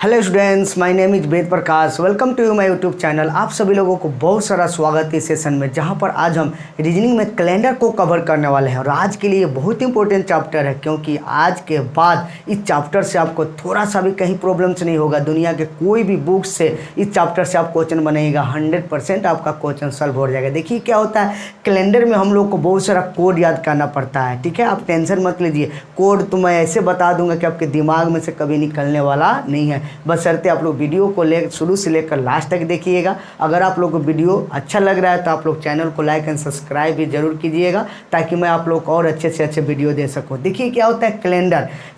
Hello students, my name is Ved Prakash. Welcome to my YouTube channel. आप सभी लोगों को बहुत सारा स्वागत है इस सेशन में, जहां पर आज हम रीजनिंग में कैलेंडर को कवर करने वाले हैं। और आज के लिए बहुत इंपॉर्टेंट चैप्टर है, क्योंकि आज के बाद इस चैप्टर से आपको थोड़ा सा भी कहीं प्रॉब्लम्स नहीं होगा। दुनिया के कोई भी बुक से इस चैप्टर से आप क्वेश्चन बनेगा, 100% आपका क्वेश्चन सॉल्व हो जाएगा। देखिए क्या होता है, कैलेंडर में हम लोग को बहुत सारा कोड याद करना पड़ता है। ठीक है, आप टेंशन मत लीजिए, कोड तो मैं ऐसे बता दूंगा कि आपके दिमाग में से कभी निकलने वाला नहीं है। बशर्ते आप लोग वीडियो को शुरू से लेकर लास्ट तक देखिएगा। अगर आप लोग को वीडियो अच्छा लग रहा है तो आप लोग चैनल को लाइक एंड सब्सक्राइब भी जरूर कीजिएगा, ताकि मैं आप लोग को और अच्छे से अच्छे वीडियो दे सकूं। देखिए क्या होता है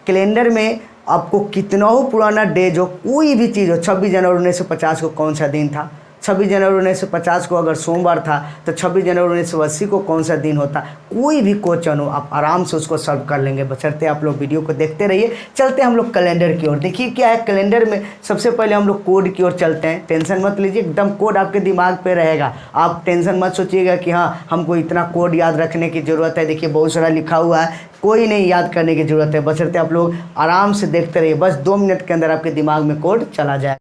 कैलेंडर में आपको कितना हो पुराना डे जो कोई भी चीज़ हो, 26 जनवरी 1950 को कौन सा दिन था, 26 जनवरी 1950 को अगर सोमवार था तो 26 जनवरी 1980 को कौन सा दिन होता, कोई भी क्वेश्चन हो आप आराम से उसको सॉल्व कर लेंगे। बशर्ते आप लोग वीडियो को देखते रहिए। चलते हैं हम लोग कैलेंडर की ओर। देखिए क्या है, कैलेंडर में सबसे पहले हम लोग कोड की ओर चलते हैं। टेंशन मत लीजिए, एकदम कोड आपके दिमाग पे रहेगा। आप टेंशन मत सोचिएगा कि हाँ हमको इतना कोड याद रखने की ज़रूरत है। देखिए बहुत सारा लिखा हुआ है, कोई नहीं याद करने की ज़रूरत है। बशर्ते आप लोग आराम से देखते रहिए, बस 2 मिनट के अंदर आपके दिमाग में कोड चला जाए।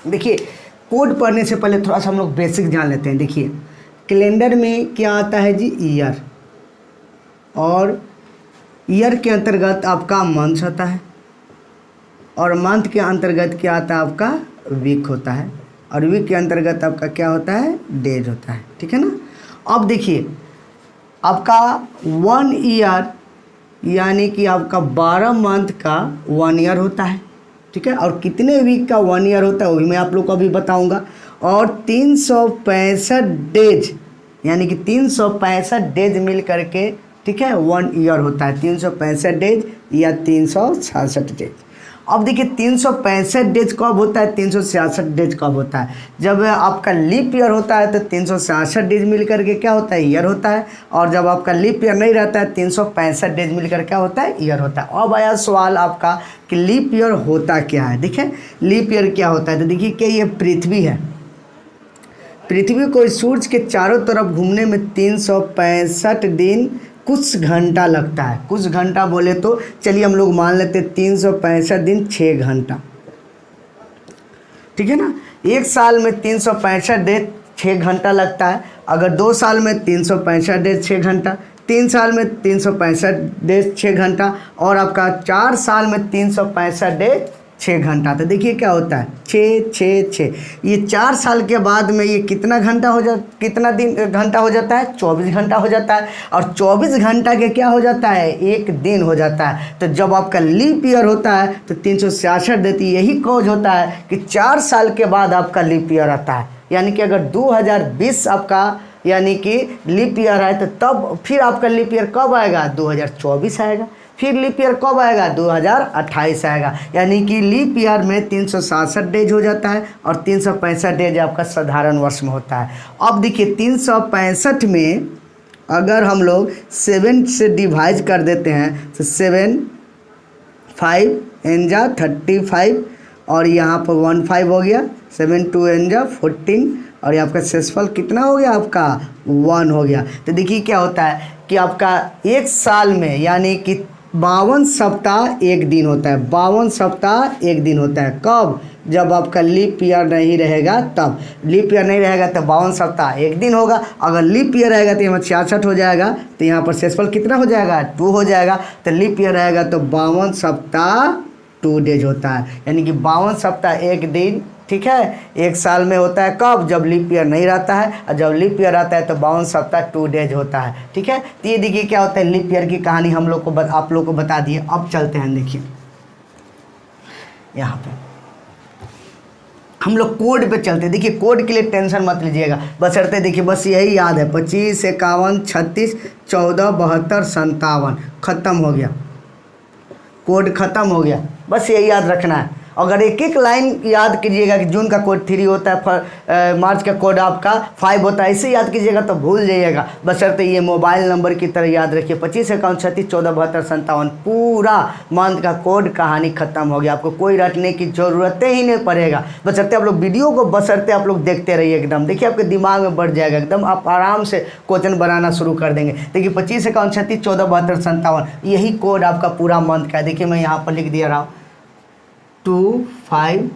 देखिए कोड पढ़ने से पहले थोड़ा सा हम लोग बेसिक जान लेते हैं। देखिए कैलेंडर में क्या आता है जी, ईयर, और ईयर के अंतर्गत आपका मंथ होता है, और मंथ के अंतर्गत क्या आता है आपका वीक होता है, और वीक के अंतर्गत आपका क्या होता है डेज होता है। ठीक है ना। अब देखिए आपका 1 ईयर यानी कि आपका 12 मंथ का 1 ईयर होता है। ठीक है, और कितने वीक का 1 ईयर होता है वो भी मैं आप लोग को अभी बताऊंगा। और 365 डेज यानी कि 365 डेज मिल करके, ठीक है, 1 ईयर होता है। 365 डेज या 366 डेज। अब देखिए 365 डेज कब होता है, 366 डेज कब होता है, जब आपका लीप ईयर होता है तो 366 डेज मिल करके क्या होता है ईयर होता है। और जब आपका लीप ईयर नहीं रहता है 365 डेज मिलकर क्या होता है ईयर होता है। अब आया सवाल आपका कि लीप ईयर होता क्या है। देखिए लीप ईयर क्या होता है, तो देखिए कि ये पृथ्वी है, पृथ्वी को सूर्य के चारों तरफ घूमने में 365 दिन कुछ घंटा लगता है। कुछ घंटा बोले तो चलिए हम लोग मान लेते हैं 365 दिन 6 घंटा। ठीक है ना। एक साल में 365 डेज 6 घंटा लगता है। अगर 2 साल में 365 डेज 6 घंटा, 3 साल में 365 डेज 6 घंटा, और आपका 4 साल में 365 डेज 6 घंटा। तो देखिए क्या होता है 6 6 6, ये 4 साल के बाद में ये कितना घंटा हो कितना दिन घंटा हो जाता है, 24 घंटा हो जाता है। और 24 घंटा के क्या हो जाता है, एक दिन हो जाता है। तो जब आपका लीप ईयर होता है तो 366 देती, यही कॉज होता है कि 4 साल के बाद आपका लीप ईयर आता है। यानी कि अगर 2020 आपका यानी कि लीप ईयर है तो तब फिर आपका लीप ईयर कब आएगा, 2024 आएगा। फिर लीप ईयर कब आएगा, 2028 आएगा। यानी कि लीप ईयर में 367 डेज हो जाता है, और 365 डेज आपका साधारण वर्ष में होता है। अब देखिए 365 में अगर हम लोग 7 से डिवाइड कर देते हैं तो 7 5 एन जा 35, और यहाँ पर 1 5 हो गया, 7 2 एन जा 14, और यहाँ आपका शेषफल कितना हो गया आपका 1 हो गया। तो देखिए क्या होता है कि आपका एक साल में यानी कि 52 सप्ताह एक दिन होता है। 52 सप्ताह एक दिन होता है। कब, जब आपका लीप ईयर नहीं रहेगा तब। लीप ईयर नहीं रहेगा तो 52 सप्ताह एक दिन होगा। अगर लीप ईयर रहेगा तो यहाँ 66 हो जाएगा, तो यहाँ पर शेषफल कितना हो जाएगा 2 हो जाएगा। तो लीप ईयर रहेगा तो 52 सप्ताह 2 डेज होता है। यानी कि 52 सप्ताह एक दिन, ठीक है, एक साल में होता है। कब, जब लीप ईयर नहीं रहता है, और जब लीप ईयर आता है तो 52 सप्ताह 2 डेज होता है। ठीक है, तो ये देखिए क्या होता है, लीप ईयर की कहानी हम लोग को आप लोग को बता दिए। अब चलते हैं, देखिए यहाँ पे हम लोग कोड पे चलते हैं। देखिए कोड के लिए टेंशन मत लीजिएगा, बशर्ते देखिए बस यही याद है, 25 51 36 14 72 57, ख़त्म हो गया, कोड ख़त्म हो गया। बस यही याद रखना है। अगर एक एक लाइन याद कीजिएगा कि जून का कोड 3 होता है, मार्च का कोड आपका 5 होता है, इसे याद कीजिएगा तो भूल जाइएगा। बशर्ते ये मोबाइल नंबर की तरह याद रखिए, 25 51 36 14 72 57, पूरा मंथ का कोड कहानी खत्म हो गया। आपको कोई रटने की ज़रूरत ही नहीं पड़ेगा। बशर्ते आप लोग वीडियो को बशर्ते आप लोग देखते रहिए, एकदम देखिए आपके दिमाग में बढ़ जाएगा, एकदम आप आराम से क्वेश्चन बनाना शुरू कर देंगे। देखिए 25 51 36 14 72 57, यही कोड आपका पूरा मंथ का है। देखिए मैं यहाँ पर लिख दिया रहा हूँ 25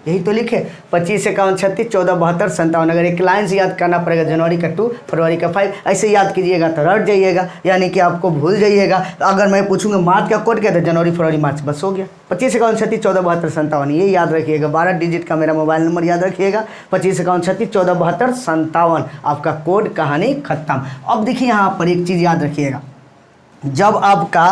यही तो लिखे 25 51 36 14 72 57। अगर एक लाइन से याद करना पड़ेगा, जनवरी का 2 फरवरी का 5, ऐसे याद कीजिएगा तो रट जाइएगा, यानी कि आपको भूल जाइएगा। अगर मैं पूछूंगा मार्च का कोड क्या था, जनवरी फरवरी मार्च, बस हो गया। 25 51 36 14 72 57 ये याद रखिएगा। 12 डिजिट का मेरा मोबाइल नंबर याद रखिएगा। 25 51 36 14 72 57 आपका कोड, कहानी खत्म। अब देखिए यहाँ पर एक चीज़ याद रखिएगा, जब आपका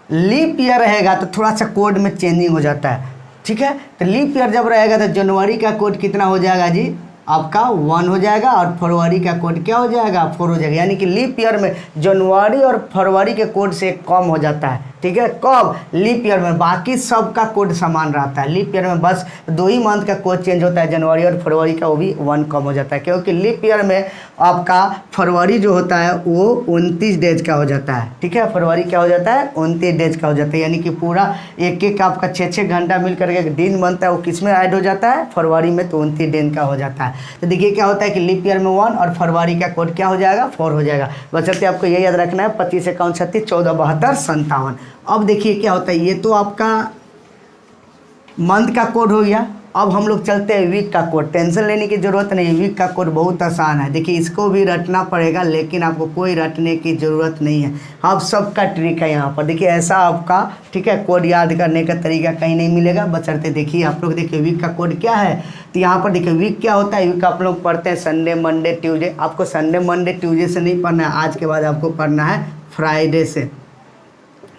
लीप ईयर रहेगा तो थोड़ा सा कोड में चेंजिंग हो जाता है, ठीक है। तो लीप ईयर जब रहेगा तो जनवरी का कोड कितना हो जाएगा जी, आपका 1 हो जाएगा, और फरवरी का कोड क्या हो जाएगा, 4 हो जाएगा। यानी कि लीप ईयर में जनवरी और फरवरी के कोड से कम हो जाता है, ठीक है। कब, लीप ईयर में। बाकी सबका कोड समान रहता है, लीप ईयर में बस 2 ही मंथ का कोड चेंज होता है, जनवरी और फरवरी का, वो भी 1 कम हो जाता है, क्योंकि लीप ईयर में आपका फरवरी जो होता है वो 29 डेज का हो जाता है, ठीक है। फरवरी क्या हो जाता है, 29 डेज का हो जाता है, यानी कि पूरा एक एक आपका 6-6 घंटा मिल करके दिन बनता है, वो किस में ऐड हो जाता है, फरवरी में, तो 29 दिन का हो जाता है। तो देखिए क्या होता है कि लीप ईयर में 1 और फरवरी का कोड क्या हो जाएगा, 4 हो जाएगा। बचते आपको ये याद रखना है, 25 51 36 14 72 57। अब देखिए क्या होता है, ये तो आपका मंथ का कोड हो गया। अब हम लोग चलते हैं वीक का कोड। टेंशन लेने की ज़रूरत नहीं, वीक का कोड बहुत आसान है। देखिए इसको भी रटना पड़ेगा, लेकिन आपको कोई रटने की ज़रूरत नहीं है, आप सबका ट्रिक है यहाँ पर। देखिए ऐसा आपका, ठीक है, कोड याद करने का तरीका कहीं नहीं मिलेगा। बचते देखिए आप लोग, देखिए वीक का कोड क्या है, तो यहाँ पर देखिए वीक क्या होता है। वीक आप लोग पढ़ते हैं संडे मंडे ट्यूसडे, आपको संडे मंडे ट्यूसडे से नहीं पढ़ना है, आज के बाद आपको पढ़ना है फ्राइडे से,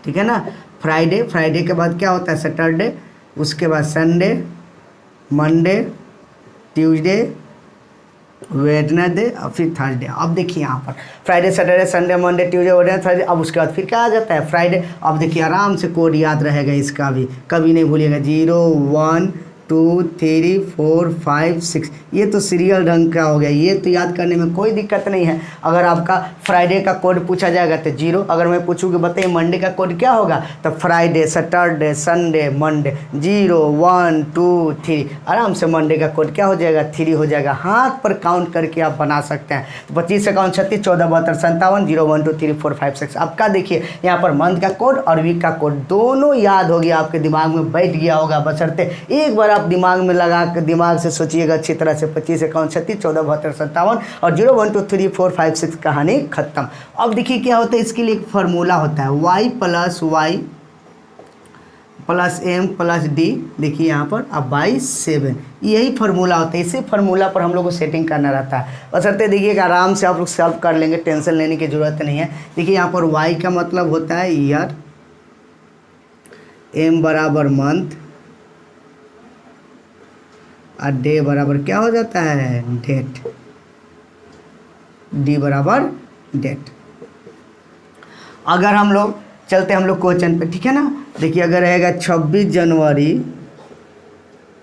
ठीक है ना। फ्राइडे, फ्राइडे के बाद क्या होता है, सैटरडे, उसके बाद संडे, मंडे, ट्यूसडे, वेडनेसडे और फिर थर्सडे। अब देखिए यहाँ पर Friday Saturday Sunday Monday Tuesday Wednesday Thursday, अब उसके बाद फिर क्या आ जाता है, फ्राइडे। अब देखिए आराम से कोड याद रहेगा इसका भी, कभी नहीं भूलिएगा। 0 1 2 3 4 5 6, ये तो सीरियल ढंग का हो गया, ये तो याद करने में कोई दिक्कत नहीं है। अगर आपका फ्राइडे का कोड पूछा जाएगा तो 0, अगर मैं पूछूँगी बताइए मंडे का कोड क्या होगा, तो फ्राइडे सैटरडे संडे मंडे 0 1 2 3, आराम से मंडे का कोड क्या हो जाएगा, 3 हो जाएगा। हाथ पर काउंट करके आप बना सकते हैं। तो 25 51 36 14 72 57 0 1 2 3 4 5 6 आपका देखिए यहाँ पर मंथ का कोड और वीक का कोड दोनों याद हो गया, आपके दिमाग में बैठ गया होगा। बशर्ते एक बार आप दिमाग में लगा कर दिमाग से सोचिएगा अच्छी तरह से। 25 51 36 14 72 57 और 0 1 2 3 4 5 6 कहानी खत्म। अब देखिए क्या होता है, इसके लिए एक फार्मूला होता है, y plus m plus d, देखिए यहाँ पर अब बाई 7, यही फार्मूला होता है। इसी फार्मूला पर हम लोग को सेटिंग करना रहता है। बशर्ते देखिए आराम से आप लोग सॉल्व कर लेंगे, टेंशन लेने की ज़रूरत नहीं है। देखिए यहाँ पर y का मतलब होता है ईयर, m बराबर मंथ और डे बराबर क्या हो जाता है, डेट, डी बराबर डेट। अगर हम लोग चलते हम लोग क्वेश्चन पे, ठीक है ना। देखिए अगर रहेगा 26 जनवरी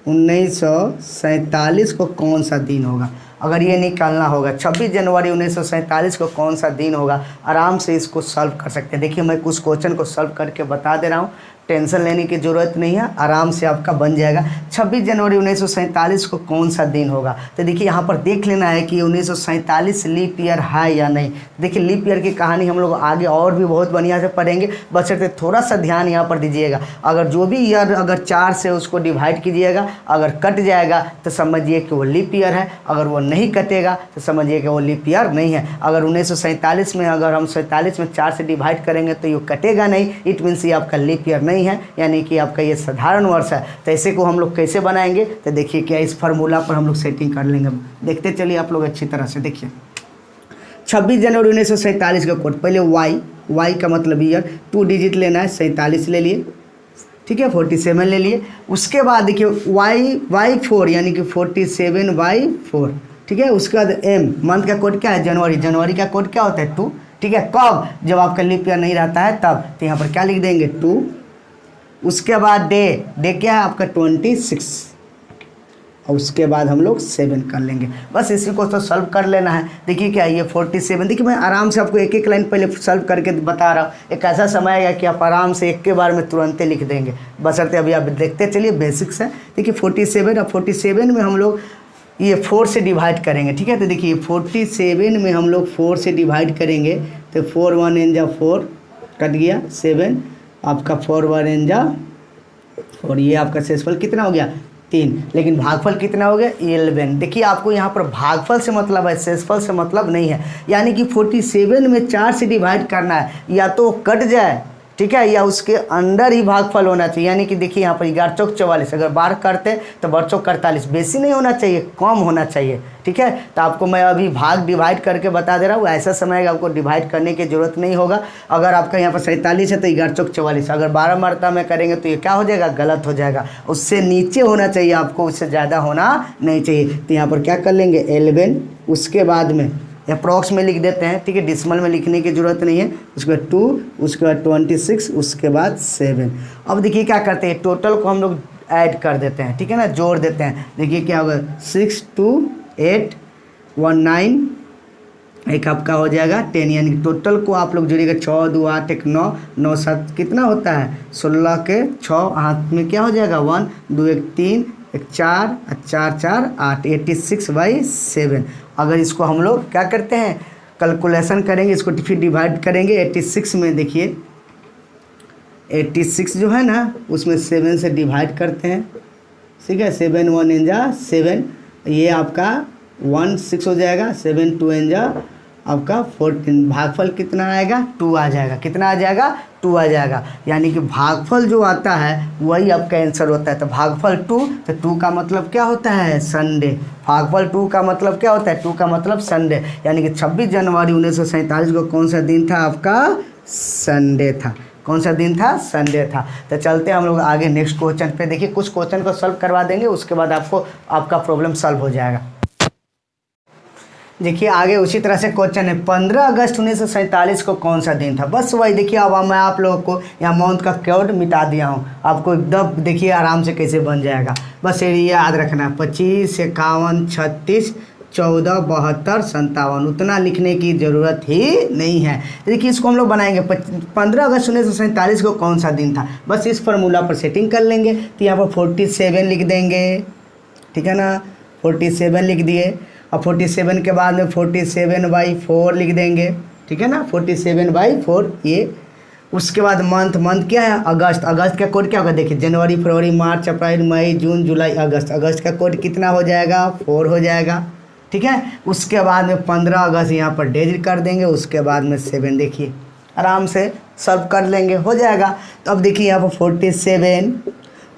1947 को कौन सा दिन होगा, अगर ये निकालना होगा 26 जनवरी 1947 को कौन सा दिन होगा, आराम से इसको सॉल्व कर सकते हैं। देखिए मैं कुछ क्वेश्चन को सॉल्व करके बता दे रहा हूँ, टेंशन लेने की ज़रूरत नहीं है, आराम से आपका बन जाएगा। 26 जनवरी 1947 को कौन सा दिन होगा, तो देखिए यहाँ पर देख लेना है कि 1947 लीप ईयर है या नहीं। देखिए लीप ईयर की कहानी हम लोग आगे और भी बहुत बढ़िया से पढ़ेंगे, बशर्ते थोड़ा सा ध्यान यहाँ पर दीजिएगा। अगर जो भी ईयर अगर 4 से उसको डिवाइड कीजिएगा, अगर कट जाएगा तो समझिए कि वो लीप ईयर है, अगर वो नहीं कटेगा तो समझिए कि वो लीप ईयर नहीं है। अगर 1947 में अगर हम 47 में 4 से डिवाइड करेंगे तो ये कटेगा नहीं, इट मीन्स ये आपका लीप ईयर नहीं है, यानी कि आपका ये साधारण वर्ष है। तो ऐसे को हम लोग कैसे बनाएंगे, तो देखिए क्या इस फार्मूला पर हम लोग सेटिंग कर लेंगे। देखते चलिए आप लोग अच्छी तरह से। देखिए 26 जनवरी 1947 का कोड, पहले वाई का मतलब ईयर, 2 डिजिट लेना है, 47 ले लिए, ठीक है, 47 ले लिए। उसके बाद देखिए वाई 4 यानी कि 47/4, ठीक है। उसके बाद एम, मंथ का कोड क्या है, जनवरी का कोड क्या होता है 2, ठीक है। कब, जब आपका लीप ईयर नहीं रहता है तब, तो यहाँ पर क्या लिख देंगे 2। उसके बाद डे क्या है आपका 26, और उसके बाद हम लोग 7 कर लेंगे। बस इसी को तो सॉल्व कर लेना है। देखिए क्या ये 47, देखिए मैं आराम से आपको एक एक लाइन पहले सॉल्व करके बता रहा हूँ। एक ऐसा समय आएगा कि आप आराम से एक के बार में तुरंत लिख देंगे, बशर्ते अभी आप देखते चलिए, बेसिक्स है। देखिए 47 और 47 में हम लोग ये 4 से डिवाइड करेंगे, ठीक है। तो देखिए 47 में हम लोग 4 से डिवाइड करेंगे, तो 4 1 जा 4, कट गया 7, आपका 4 वन एन जा, और ये आपका शेषफल कितना हो गया 3, लेकिन भागफल कितना हो गया 11। देखिए आपको यहाँ पर भागफल से मतलब है, शेषफल से मतलब नहीं है। यानी कि 47 में 4 से डिवाइड करना है, या तो कट जाए, ठीक है, या उसके अंदर ही भागफल होना चाहिए। यानी कि देखिए यहाँ पर 11 चौक 44, अगर 12 करते तो 12 चौक 48, बेसी नहीं होना चाहिए, कम होना चाहिए, ठीक है। तो आपको मैं अभी भाग डिवाइड करके बता दे रहा हूँ, ऐसा समय आपको डिवाइड करने की ज़रूरत नहीं होगा। अगर आपका यहाँ पर 47 है तो 11 चौक 44, अगर 12 मरता में करेंगे तो ये क्या हो जाएगा, गलत हो जाएगा। उससे नीचे होना चाहिए आपको, उससे ज़्यादा होना नहीं चाहिए। तो यहाँ पर क्या कर लेंगे 11, उसके बाद में अप्रॉक्स में लिख देते हैं, ठीक है, डिसमल में लिखने की ज़रूरत नहीं है। उसके बाद 2, उसके बाद 26, उसके बाद 7। अब देखिए क्या करते हैं, टोटल को हम लोग ऐड कर देते हैं, ठीक है ना, जोड़ देते हैं। देखिए क्या होगा 6 2 8 1 9, एक आपका हो जाएगा 10, यानी टोटल को आप लोग जोड़िएगा 6 2 8 1 9 9 7 कितना होता है 16 के 6, हाथ में क्या हो जाएगा 1 2 1 3 1 4 4 4 8, 86/7। अगर इसको हम लोग क्या करते हैं कैलकुलेशन करेंगे, इसको फिर डिवाइड करेंगे 86 में। देखिए 86 जो है ना उसमें 7 से डिवाइड करते हैं, ठीक है, 7 1 एन जा 7, ये आपका 1 6 हो जाएगा, 7 2 एन जा आपका 14, भागफल कितना आएगा 2 आ जाएगा, कितना आ जाएगा 2 आ जाएगा। यानी कि भागफल जो आता है वही आपका आंसर होता है। तो भागफल 2, तो 2 का मतलब क्या होता है संडे, भागफल 2 का मतलब क्या होता है 2 का मतलब संडे। यानी कि 26 जनवरी 1947 को कौन सा दिन था आपका संडे था, कौन सा दिन था संडे था। तो चलते हैं हम लोग आगे नेक्स्ट क्वेश्चन पे। देखिए कुछ क्वेश्चन को सॉल्व करवा देंगे, उसके बाद आपको आपका प्रॉब्लम सॉल्व हो जाएगा। देखिए आगे उसी तरह से क्वेश्चन है 15 अगस्त 1947 को कौन सा दिन था। बस वही देखिए, अब मैं आप लोगों को यहाँ मंथ का कोड मिटा दिया हूँ, आपको एकदम देखिए आराम से कैसे बन जाएगा। बस ये याद रखना 25 51 36 14 72 57, उतना लिखने की ज़रूरत ही नहीं है। देखिए इसको हम लोग बनाएंगे 15 अगस्त 1947 को कौन सा दिन था, बस इस फार्मूला पर सेटिंग कर लेंगे। तो यहाँ पर 47 लिख देंगे, ठीक है ना, 47 लिख दिए। अब 47 के बाद में 47/4 लिख देंगे, ठीक है ना, 47/4 ये। उसके बाद मंथ क्या है अगस्त, अगस्त का कोड क्या होगा देखिए, जनवरी फरवरी मार्च अप्रैल मई जून जुलाई अगस्त, अगस्त का कोड कितना हो जाएगा 4 हो जाएगा, ठीक है। उसके बाद में 15 अगस्त यहाँ पर डेज कर देंगे, उसके बाद में 7, देखिए आराम से सॉल्व कर लेंगे, हो जाएगा। तो अब देखिए यहाँ पर 47,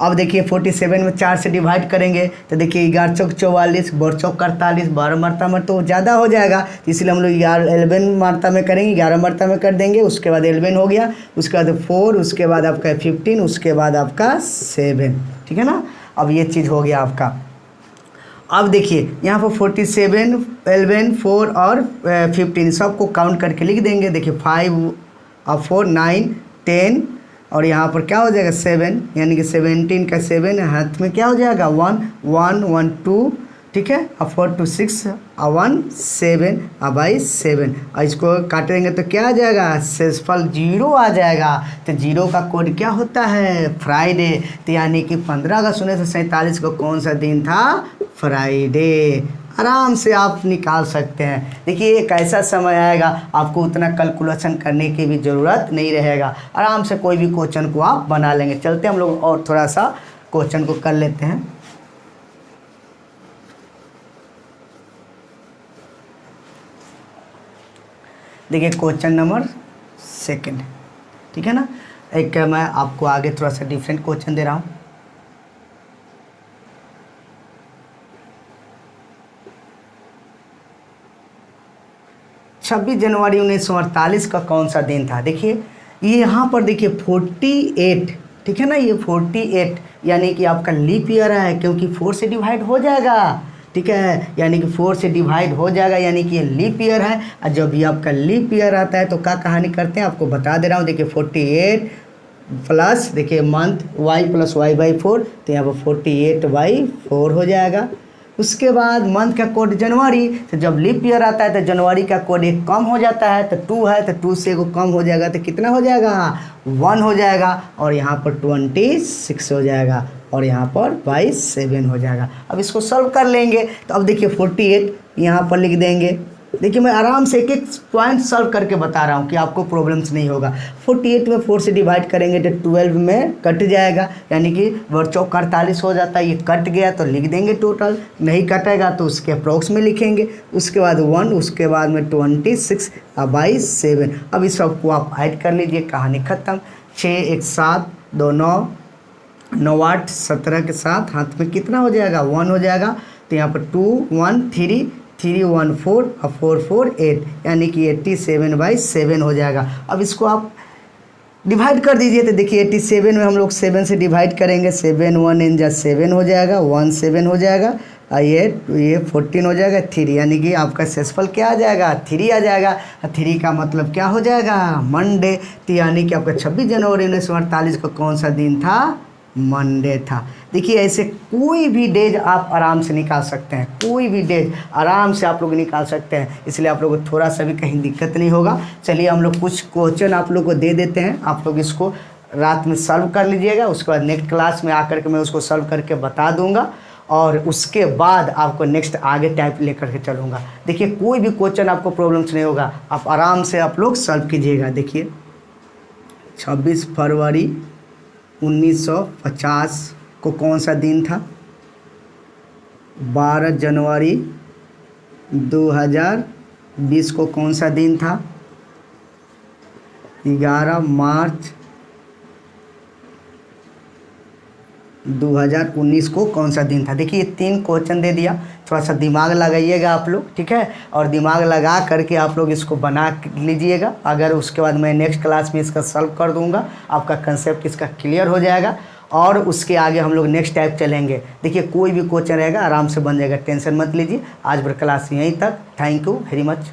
अब देखिए 47 में 4 से डिवाइड करेंगे तो देखिए 11 चौक 44, 12 चौक 48, 12 मरता में तो ज़्यादा हो जाएगा, इसलिए हम लोग 11 मरता में करेंगे, 11 मरता में कर देंगे। उसके बाद 11 हो गया, उसके बाद 4, उसके बाद आपका 15, उसके बाद आपका 7, ठीक है ना। अब ये चीज़ हो गया आपका। अब देखिए यहाँ पर 47 11 4 और 15 सबको काउंट करके लिख देंगे। देखिए 5 और 4 9 10, और यहाँ पर क्या हो जाएगा 7, यानी कि 17 का 7, हाथ में क्या हो जाएगा 1 1 1 2, ठीक है, अब 4 2 6 और 1 7 और 7, और इसको काटेंगे तो क्या आ जाएगा शेषफल 0 आ जाएगा। तो 0 का कोड क्या होता है फ्राइडे। तो यानी कि 15 अगस्त 1947 को कौन सा दिन था फ्राइडे। आराम से आप निकाल सकते हैं। देखिए एक ऐसा समय आएगा आपको उतना कैलकुलेशन करने की भी ज़रूरत नहीं रहेगा, आराम से कोई भी क्वेश्चन को आप बना लेंगे। चलते हम लोग और थोड़ा सा क्वेश्चन को कर लेते हैं। देखिए क्वेश्चन नंबर 2, ठीक है ना। एक मैं आपको आगे थोड़ा सा डिफरेंट क्वेश्चन दे रहा हूँ। छब्बीस जनवरी 1948 का कौन सा दिन था। देखिए ये यहाँ पर देखिए 48, ठीक है ना, ये 48 यानी कि आपका लीप ईयर है, क्योंकि 4 से डिवाइड हो जाएगा, ठीक है, यानी कि 4 से डिवाइड हो जाएगा, यानी कि ये लीप ईयर है। और जब भी आपका लीप ईयर आता है तो क्या कहानी करते हैं आपको बता दे रहा हूँ। देखिए 48 प्लस देखिए मंथ y + y/4, तो यहाँ पर 48/4 हो जाएगा। उसके बाद मंथ का कोड जनवरी, तो जब लीप ईयर आता है तो जनवरी का कोड एक कम हो जाता है, तो 2 है, तो 2 से एगो कम हो जाएगा, तो कितना हो जाएगा 1 हो जाएगा, और यहाँ पर 26 हो जाएगा, और यहाँ पर 7 हो जाएगा। अब इसको सॉल्व कर लेंगे। तो अब देखिए 48 यहाँ पर लिख देंगे, देखिए मैं आराम से एक एक पॉइंट सॉल्व करके बता रहा हूँ कि आपको प्रॉब्लम्स नहीं होगा। 48 में 4 से डिवाइड करेंगे तो 12 में कट जाएगा, यानी कि वर्चौक 48 हो जाता है। ये कट गया तो लिख देंगे टोटल, नहीं कटेगा तो उसके अप्रोक्स में लिखेंगे। उसके बाद 1, उसके बाद में 26 बाई 7। अब इस सबको आप ऐड कर लीजिए, कहानी ख़त्म। 6 1 7 2 9 9 8 17 के साथ हाथ में कितना हो जाएगा 1 हो जाएगा। तो यहाँ पर 2 1 3 3 1 4 और 4 4 8, यानी कि 87 बाई 7 हो जाएगा। अब इसको आप डिवाइड कर दीजिए। तो देखिए 87 में हम लोग 7 से डिवाइड करेंगे, 7 1 इन जा 7 हो जाएगा, 1 7 हो जाएगा, ये 14 हो जाएगा, 3, यानी कि आपका शेषफल क्या आ जाएगा 3 आ जाएगा। 3 का मतलब क्या हो जाएगा मंडे। तो यानी कि आपका 26 जनवरी 1948 का कौन सा दिन था, मंडे था। देखिए ऐसे कोई भी डेज आप आराम से निकाल सकते हैं, कोई भी डेज आराम से आप लोग निकाल सकते हैं, इसलिए आप लोगों को थोड़ा सा भी कहीं दिक्कत नहीं होगा। चलिए हम लोग कुछ क्वेश्चन आप लोग को दे देते हैं, आप लोग इसको रात में सॉल्व कर लीजिएगा। उसके बाद नेक्स्ट क्लास में आकर के मैं उसको सॉल्व करके बता दूंगा और उसके बाद आपको नेक्स्ट आगे टाइप लेकर के चलूँगा। देखिए कोई भी क्वेश्चन आपको प्रॉब्लम्स नहीं होगा, आप आराम से आप लोग सॉल्व कीजिएगा। देखिए 26 फरवरी 1950 को कौन सा दिन था, 12 जनवरी 2020 को कौन सा दिन था, 11 मार्च 2019 को कौन सा दिन था। देखिए ये 3 क्वेश्चन दे दिया, थोड़ा सा दिमाग लगाइएगा आप लोग, ठीक है, और दिमाग लगा करके आप लोग इसको बना लीजिएगा। अगर उसके बाद मैं नेक्स्ट क्लास में इसका सॉल्व कर दूंगा, आपका कंसेप्ट इसका क्लियर हो जाएगा और उसके आगे हम लोग नेक्स्ट टाइप चलेंगे। देखिए कोई भी क्वेश्चन रहेगा आराम से बन जाएगा, टेंशन मत लीजिए। आज भर क्लास यहीं तक, थैंक यू वेरी मच।